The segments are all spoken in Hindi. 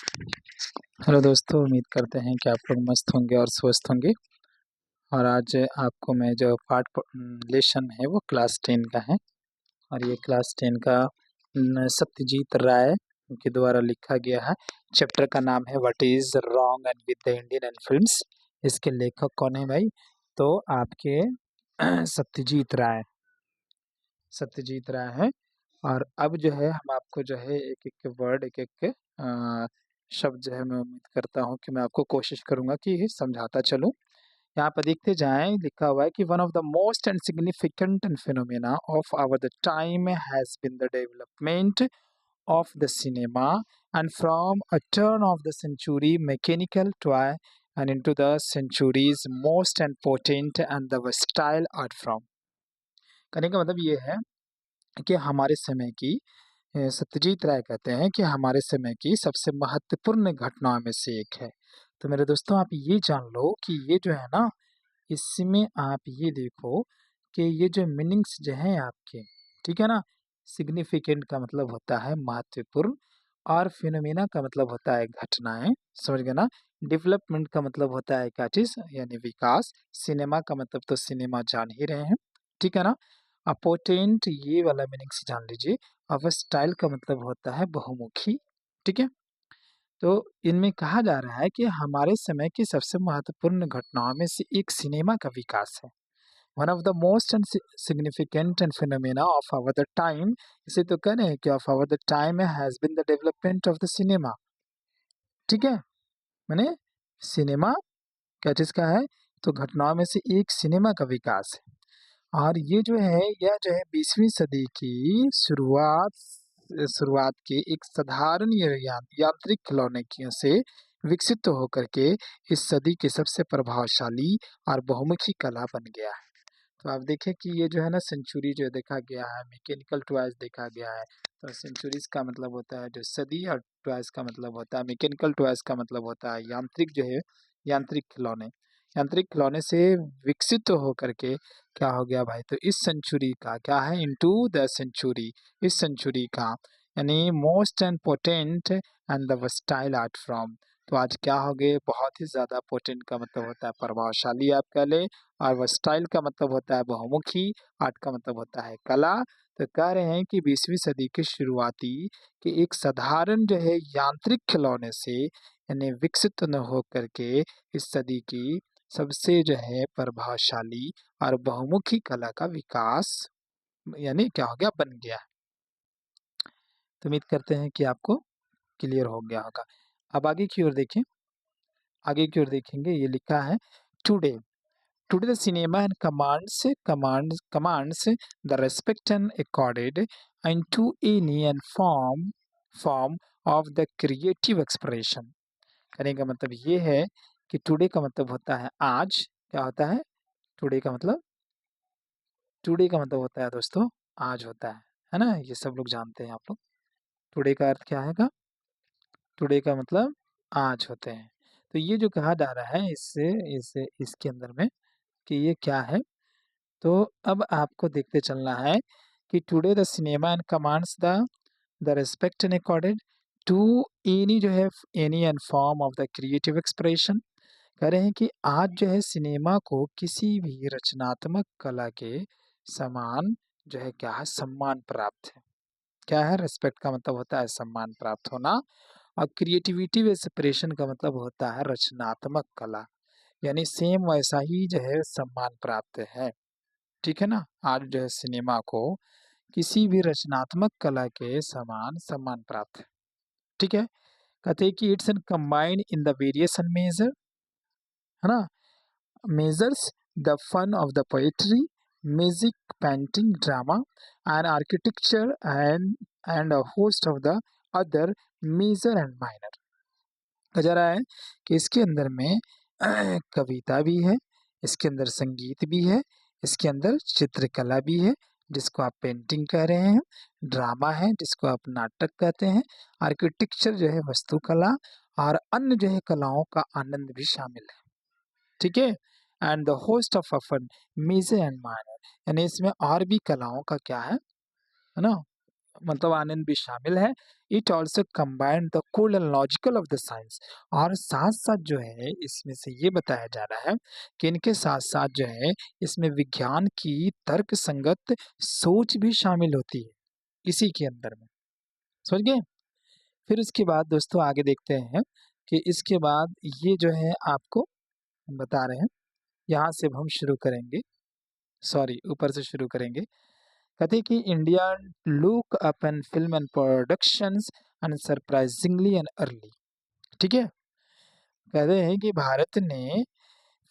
हेलो दोस्तों, उम्मीद करते हैं कि आप लोग मस्त होंगे और स्वस्थ होंगे। और आज आपको मैं जो लेसन है वो क्लास 10 का है। और ये क्लास 10 का सत्यजीत राय के द्वारा लिखा गया है। चैप्टर का नाम है what is wrong and with the Indian and films. इसके लेखक कौन है भाई? तो आपके सत्यजीत राय सत्यजीत राय है। और अब जो है हम आपको जो है एक एक वर्ड एक एक शब्द जो है मैं उम्मीद करता हूँ कि मैं आपको कोशिश करूंगा कि समझाता चलूं। यहाँ पर देखते जाएं, लिखा हुआ है कि one of the most and significant and phenomena of our the time has been the development of the cinema, and from a turn of the century mechanical toy and into the century's most and potent and the versatile art form। कहने का मतलब ये है कि हमारे समय की सत्यजीत राय कहते हैं कि हमारे समय की सबसे महत्वपूर्ण घटनाओं में से एक है। तो मेरे दोस्तों, आप ये जान लो कि ये जो है ना, इसमें आप ये देखो कि ये जो मीनिंग्स जो हैं आपके, ठीक है ना। सिग्निफिकेंट का मतलब होता है महत्वपूर्ण, और फिनोमेना का मतलब होता है घटनाएं, समझ गए ना। डेवलपमेंट का मतलब होता है क्या चीज, यानी विकास। सिनेमा का मतलब तो सिनेमा जान ही रहे हैं, ठीक है ना। अपोटेंट ये वाला मीनिंग्स जान लीजिए। अब स्टाइल का मतलब होता है बहुमुखी, ठीक है। तो इनमें कहा जा रहा है कि हमारे समय की सबसे महत्वपूर्ण घटनाओं में से एक सिनेमा का विकास है। One of the most and significant and phenomena of our the time, इसे तो कह रहे हैं कि of our the time has been the development of the cinema, ठीक है। मैंने सिनेमा क्या चीज का है, तो घटनाओं में से एक सिनेमा का विकास है। और ये जो है, यह जो है 20वीं सदी की शुरुआत शुरुआत के एक साधारण यांत्रिक खिलौने से विकसित होकर के इस सदी की सबसे प्रभावशाली और बहुमुखी कला बन गया है। तो आप देखें कि ये जो है ना, सेंचुरी जो देखा गया है, मैकेनिकल टॉयज देखा गया है। तो सेंचुरीज का मतलब होता है जो सदी, और टॉयज का मतलब होता है, मैकेनिकल टॉयज का मतलब होता है यांत्रिक जो है, यांत्रिक खिलौने। यांत्रिक खिलौने से विकसित होकर के क्या हो गया भाई, तो इस सेंचुरी का क्या है, इनटू द सेंचुरी, इस सेंचुरी का यानी most and potent and the versatile art form. तो आज क्या हो गए, बहुत ही ज्यादा पोटेंट का मतलब होता है प्रभावशाली, आप कह ले। और वर्सटाइल का मतलब होता है बहुमुखी, आर्ट का मतलब होता है कला। तो कह रहे हैं कि 20वीं सदी के शुरुआती के एक साधारण जो है यांत्रिक खिलौने से यानी विकसित न हो करके इस सदी की सबसे जो है प्रभावशाली और बहुमुखी कला का विकास यानी क्या हो गया, बन गया। तो उम्मीद करते हैं कि आपको क्लियर हो गया होगा। अब आगे की ओर देखें, आगे की ओर देखेंगे, ये लिखा है today Today, the cinema and commands the respect and accorded into any and form of the creative expression। कहने का मतलब ये है कि टुडे का मतलब होता है आज। क्या होता है टुडे का मतलब? टुडे का मतलब होता है दोस्तों आज होता है ना। ये सब लोग जानते हैं आप लोग। टुडे का अर्थ क्या है? टुडे का मतलब आज होते हैं। तो ये जो कहा जा रहा है इससे इसके अंदर में कि ये क्या है, तो अब आपको देखते चलना है कि today the cinema and commands the respect and accorded to any जो है any and form of the creative expression. कह रहे हैं कि आज जो है सिनेमा को किसी भी रचनात्मक कला के समान जो है क्या है, सम्मान प्राप्त है। क्या है? रेस्पेक्ट का मतलब होता है सम्मान प्राप्त होना, और क्रिएटिविटी एक्सप्रेशन का मतलब होता है रचनात्मक कला, यानी सेम वैसा ही जो है सम्मान प्राप्त है, ठीक है ना। आज जो है सिनेमा को किसी भी रचनात्मक कला के समान सम्मान प्राप्त है, ठीक है। कहते हैं कि it's an combined in the variation major, है ना, measures the fun of the poetry, music, painting, drama, and architecture, and a host of the other major and minor। कहा जा रहा है कि इसके अंदर में कविता भी है, इसके अंदर संगीत भी है, इसके अंदर चित्रकला भी है जिसको आप पेंटिंग कह रहे हैं, ड्रामा है जिसको आप नाटक कहते हैं, आर्किटेक्चर जो है वास्तुकला, और अन्य जो है कलाओं का आनंद भी शामिल है, ठीक है। And the host of often major and minor, यानी इसमें और भी कलाओं का क्या है ना, मतलब आनंद भी शामिल है। It also combined the core and logical of the science, और साथ-साथ जो है इसमें से ये बताया जा रहा है कि इनके साथ-साथ जो है इसमें विज्ञान की तर्क संगत सोच भी शामिल होती है, इसी के अंदर में। समझ गए? फिर उसके बाद दोस्तों आगे देखते हैं कि इसके बाद ये जो है आपको हम बता रहे हैं, यहाँ से अब हम शुरू करेंगे, सॉरी ऊपर से शुरू करेंगे। कहते हैं कि India look up an film and productions unsurprisingly and early. ठीक है? कहते हैं कि भारत ने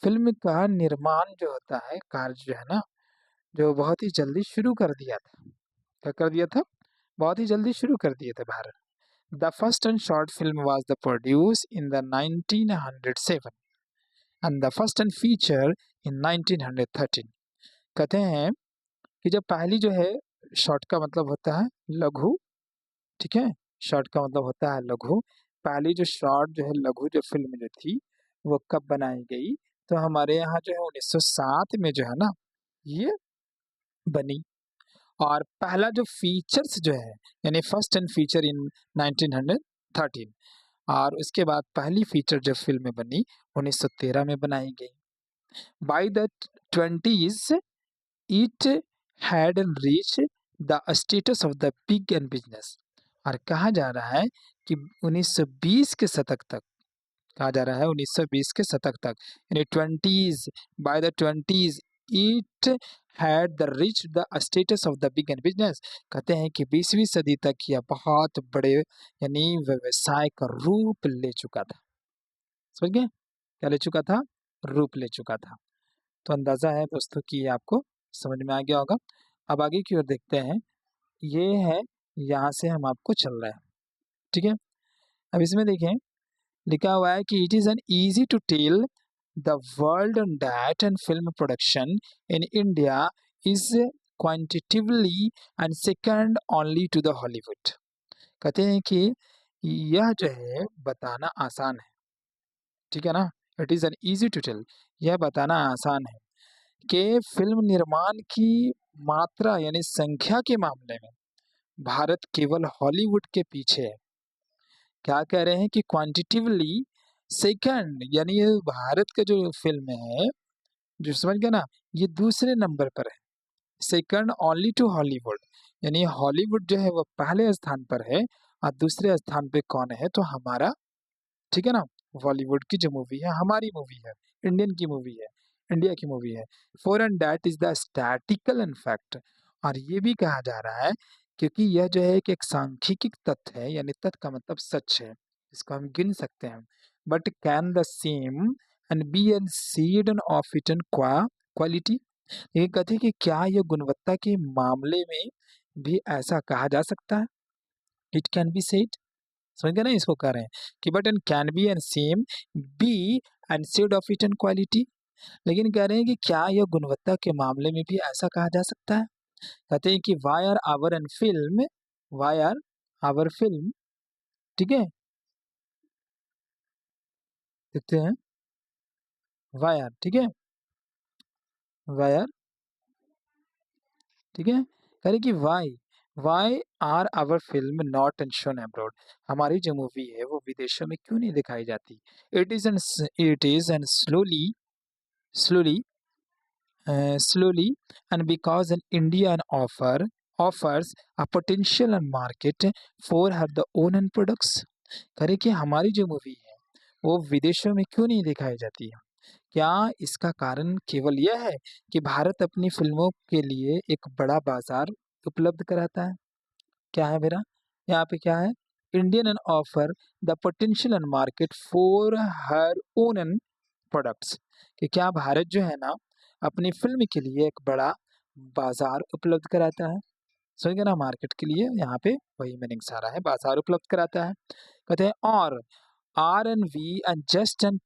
फ़िल्म का निर्माण जो होता है, कार्य जो है ना, जो बहुत ही जल्दी शुरू कर दिया था। क्या कर दिया था? बहुत ही जल्दी शुरू कर दिए थे Bharat. The first and short film was the produce in the 1907 and the first and feature in 1913। कहते हैं कि जब पहली जो है शॉर्ट का मतलब होता है लघु, ठीक है? शॉर्ट का मतलब होता है लघु। पहली जो शॉर्ट जो है लघु जो फ़िल्म जो थी, वो कब बनाई गई? तो हमारे यहाँ जो है 1907 में जो है ना, ये बनी। और पहला जो फीचर्स जो है, यानी फर्स्ट एंड फीचर इन 1913, और उसके बाद पहली फीचर जो फ़िल्म बनी 1913 में बनाई गई। By the 20s it had reached the status of the big and business. और कहा जा रहा है कि 1920 के शतक तक, कहा जा रहा है 1920 के शतक तक, यानी 20s, by the 20s it had the reached the status of the big and business. कहते हैं कि 20वीं सदी तक यह बहुत बड़े यानी व्यवसाय का रूप ले चुका था। समझ गए? क्या ले चुका था? रूप ले चुका था। तो अंदाज़ा है दोस्तों कि ये आपको समझ में आ गया होगा। अब आगे की ओर देखते हैं। ये है, यहाँ से हम आपको चल रहे हैं, ठीक है? अब इसमें देखें, लिखा हुआ है कि it is an easy to tell the world on that and film production in India is quantitatively and second only to the Hollywood. कहते हैं कि यह जो है बताना आसान है, ठीक है ना? It is an easy to tell, यह बताना आसान है कि फ़िल्म निर्माण की मात्रा यानी संख्या के मामले में भारत केवल हॉलीवुड के पीछे है। क्या कह रहे हैं कि क्वांटिटेटिवली सेकंड, यानी ये भारत का जो फ़िल्म है, जो समझ गए ना, ये दूसरे नंबर पर है। सेकंड ओनली टू हॉलीवुड, यानी हॉलीवुड जो है वो पहले स्थान पर है और दूसरे स्थान पे कौन है? तो हमारा, ठीक है ना, बॉलीवुड की जो मूवी है, हमारी मूवी है, इंडियन की मूवी है, इंडिया की मूवी है। For and that is the statistical in fact, और ये भी कहा जा रहा है क्योंकि यह जो है कि एक सांख्यिकी तथ्य है, यानी तथ्य का मतलब सच है, इसको हम गिन सकते हैं। But can the same and be an said of it an quality. ये कहते हैं कि क्या यह गुणवत्ता के मामले में भी ऐसा कहा जा सकता है? इट कैन बी सेड, समझ गए ना, इसको कह रहे हैं कि but and can be and same be and said of it and quality. लेकिन कह रहे हैं कि क्या यह गुणवत्ता के मामले में भी ऐसा कहा जा सकता है? कहते हैं कि why are our and film, why are our film, ठीक है, देखते हैं, वाई आर, ठीक है, वाई आर, ठीक है, कह रहे कि why, why are our film not and shown abroad. हमारी जो मूवी है वो विदेशों में क्यों नहीं दिखाई जाती? It is and slowly slowly, and because an Indian offers a potential and market for her the own and products। करे कि हमारी जो मूवी है वो विदेशों में क्यों नहीं दिखाई जाती है? क्या इसका कारण केवल यह है कि भारत अपनी फिल्मों के लिए एक बड़ा बाजार उपलब्ध कराता है? क्या है मेरा? यहाँ पे क्या है? Indian and offer the potential and market for her own and products, कि क्या भारत जो है ना अपनी फ़िल्म के लिए एक बड़ा बाज़ार उपलब्ध कराता है? समझ गए ना, मार्केट के लिए यहाँ पे वही मीनिंग सारा है, बाज़ार उपलब्ध कराता है। कहते हैं और are and we and just and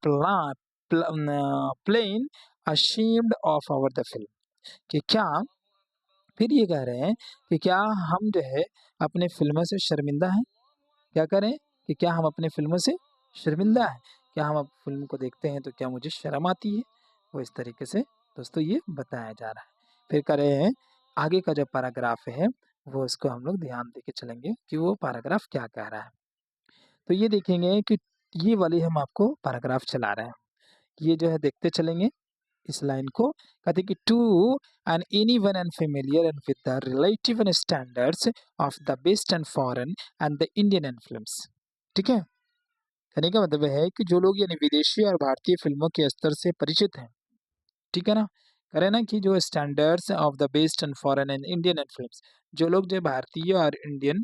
plain ashamed of our the film, कि क्या, फिर ये कह रहे हैं कि क्या हम जो है अपने फ़िल्मों से शर्मिंदा हैं? क्या करें कि क्या हम अपनी फ़िल्मों से शर्मिंदा हैं? क्या हम अब फ़िल्म को देखते हैं तो क्या मुझे शर्म आती है? वो इस तरीके से दोस्तों ये बताया जा रहा है। फिर कह रहे हैं आगे का जो पैराग्राफ है वो इसको हम लोग ध्यान देके चलेंगे कि वो पैराग्राफ क्या कह रहा है। तो ये देखेंगे कि ये वाली हम आपको पैराग्राफ चला रहे हैं। ये जो है देखते चलेंगे इस लाइन को। कहते हैं कि to and anyone unfamiliar and with the relative and standards of the best and foreign and the Indian and films. ठीक है, कहने का मतलब है कि जो लोग यानी विदेशी और भारतीय फिल्मों के स्तर से परिचित हैं, ठीक है ना, करें ना कि जो standards of the best and foreign and Indian and films, जो लोग जो भारतीय और इंडियन,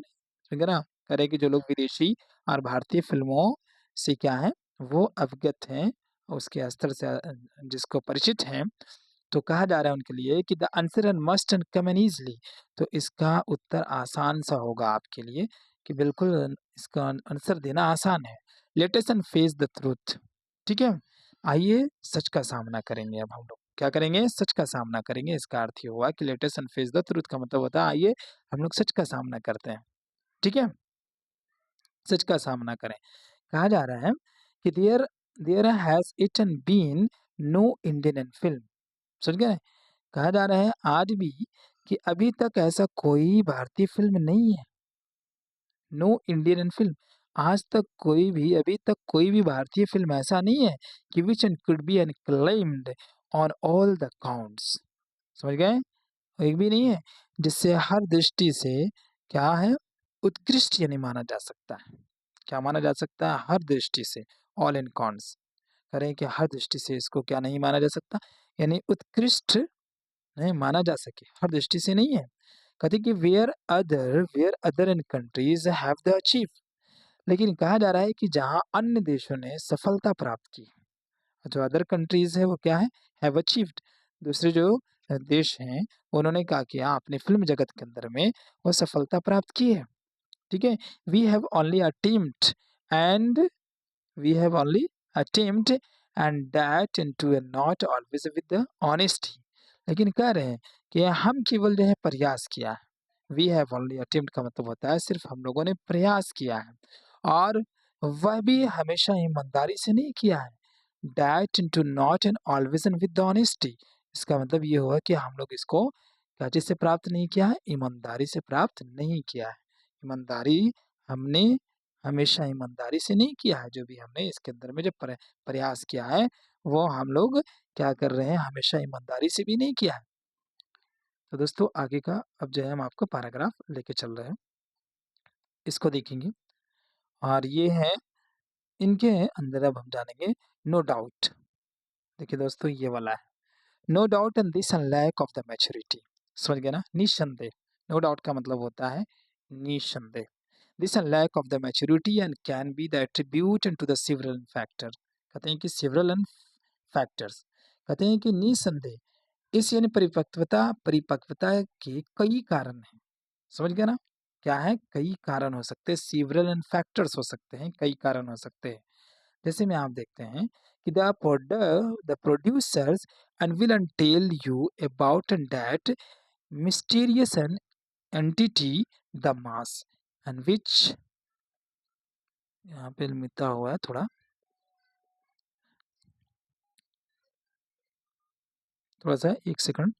ठीक है ना, करें कि जो लोग विदेशी और भारतीय फिल्मों से क्या है वो अवगत हैं, उसके स्तर से जिसको परिचित हैं, तो कहा जा रहा है उनके लिए कि the answer and must and come an easily. तो इसका उत्तर आसान सा होगा आपके लिए कि बिल्कुल इसका आंसर देना आसान है। Let us and face the truth. ठीक है, आइए सच का सामना करेंगे। अब हम लोग क्या करेंगे? सच का सामना करेंगे। इसका अर्थ ये हुआ कि let us and face the truth का मतलब होता है आइए हम लोग सच का सामना करते हैं। ठीक है, सच का सामना करें। कहा जा रहा है कि there there has it and been no Indian film. समझ गए? कहा जा रहा है आज भी कि अभी तक ऐसा कोई भारतीय फ़िल्म नहीं है, नो इंडियन फ़िल्म। आज तक कोई भी अभी तक कोई भी भारतीय फ़िल्म ऐसा नहीं है कि which and could be acclaimed on all the counts. समझ गए? एक भी नहीं है जिससे हर दृष्टि से क्या है उत्कृष्ट यानी माना जा सकता है। क्या माना जा सकता है? हर दृष्टि से, ऑल इन काउंट्स। कह रहे हैं कि हर दृष्टि से इसको क्या नहीं माना जा सकता? यानी उत्कृष्ट नहीं माना जा सके, हर दृष्टि से नहीं है। कहते कि where other in countries have the achieve. लेकिन कहा जा रहा है कि जहाँ अन्य देशों ने सफलता प्राप्त की, जो अदर कंट्रीज है वो क्या है? Have achieved. दूसरे जो देश हैं उन्होंने क्या किया अपने फिल्म जगत के अंदर में वो सफलता प्राप्त की है। ठीक है, we have only attempt and we have only attempt and that into a not always with the honesty. लेकिन कह रहे हैं कि हम केवल जो है प्रयास किया है। वी हैव ओनली अटेम्प्ट का मतलब होता है सिर्फ हम लोगों ने प्रयास किया है, और वह भी हमेशा ईमानदारी से नहीं किया है। That into not and always and with the honesty. इसका मतलब ये हुआ कि हम लोग इसको क्या चीज से प्राप्त नहीं किया है? ईमानदारी से प्राप्त नहीं किया है। ईमानदारी हमने हमेशा ईमानदारी से नहीं किया है। जो भी हमने इसके अंदर में जो प्रयास किया है वो हम लोग क्या कर रहे हैं? हमेशा ईमानदारी से भी नहीं किया है। तो दोस्तों आगे का अब जो है हम आपको पैराग्राफ लेके चल रहे हैं, इसको देखेंगे। और ये है इनके अंदर अब हम जानेंगे नो डाउट। देखिए दोस्तों ये वाला है no doubt and this and lack of the maturity. समझ गए ना? निस्संदेह। नो डाउट का मतलब होता है निस्संदेह। This and lack of the maturity and can be the attribute to the several factor. कहते हैं कि सेवरल एंड फैक्टर्स। कहते हैं कि निस्संदेह इस यानी परिपक्वता परिपक्वता के कई कारण हैं। समझ गए ना? क्या है? कई कारण हो सकते हैं, सेवरल एंड फैक्टर्स हो सकते हैं, कई कारण हो सकते हैं। जैसे में आप देखते हैं कि the producers and will tell you about that mysterious entity the mass and which यहाँ पे मिटा हुआ है थोड़ा थोड़ा सा एक सेकंड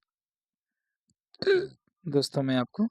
दोस्तों मैं आपको